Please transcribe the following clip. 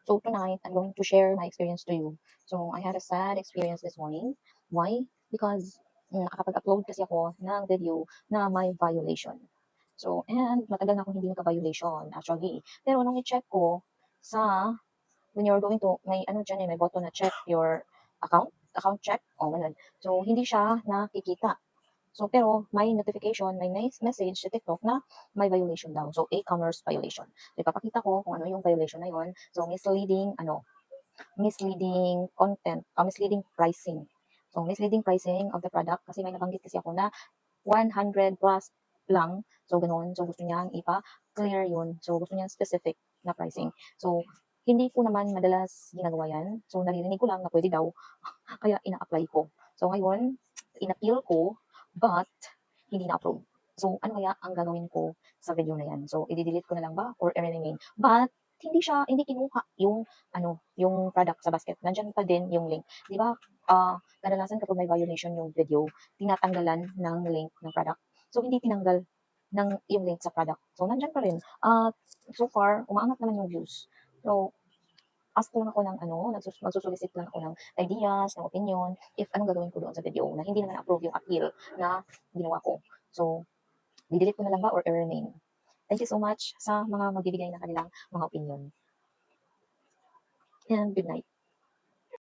So tonight, I'm going to share my experience to you. So I had a sad experience this morning. Why? Because nakakapag-upload kasi ako ng video na may violation. So, and matagal na akong hindi nagka-violation actually. Pero nung i-check ko sa, when you're going to, may ano dyan may button na check your account check, ganun. So, hindi siya nakikita. So, pero may notification, may message sa TikTok na may violation daw. So, e-commerce violation. So, ipapakita ko kung ano yung violation na yun. So, misleading content, misleading pricing. So, misleading pricing of the product kasi may nabanggit kasi ako na 100 plus lang. So, ganun. So, gusto niyang ipa-clear yun. So, gusto niyang specific na pricing. So, hindi ko naman madalas ginagawa yan. So, naririnig ko lang na pwede daw. Kaya ina-apply ko. So, ngayon, in-appeal ko, but hindi na-approve. So, ano kaya ang gagawin ko sa video na yan? So, i-delete ko na lang ba or i-rename? But, hindi kinuha yung product sa basket. Nandiyan pa din yung link. Di ba, kadalasan kapag may violation yung video, tinatanggalan ng link ng product. So, hindi tinanggal yung link sa product. So, nandiyan pa rin. So far, umaangat naman yung views. So, ask lang ako ng magsusolicit lang ako ng ideas, ng opinion, if anong gagawin ko doon sa video na hindi naman approve yung appeal na ginawa ko. So, di-delete ko na lang ba or i-rename? Thank you so much sa mga magbibigay ng kanilang mga opinion. And good night.